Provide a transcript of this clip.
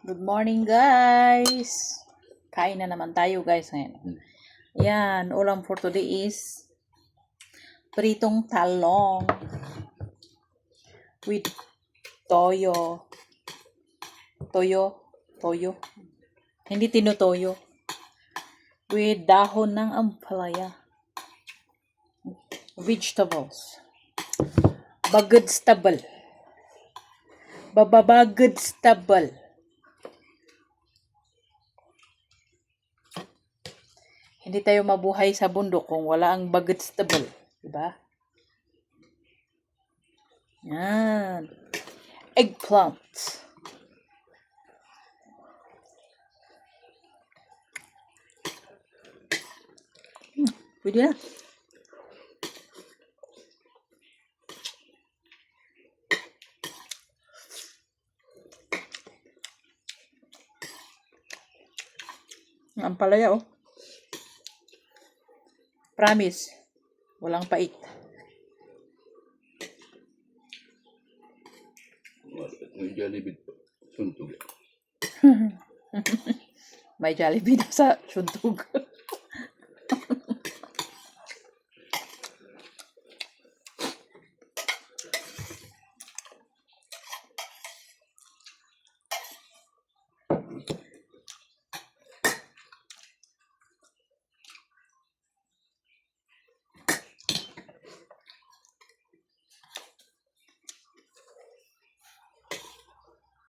Good morning, guys. Kain na naman tayo, guys, ngayon. Yan, ulam for today is pritong talong with toyo. Toyo. Hindi tinutoyo. With dahon ng ampalaya. Vegetables. Bagedstable. Bagedstable. Hindi tayo mabuhay sa bundok kung wala ang bagedstable, diba? Yan. Eggplant. Pwede na. Ang ampalaya, oh. Promise, walang pait. May Jollibee suntog. May Jollibee na sa suntog.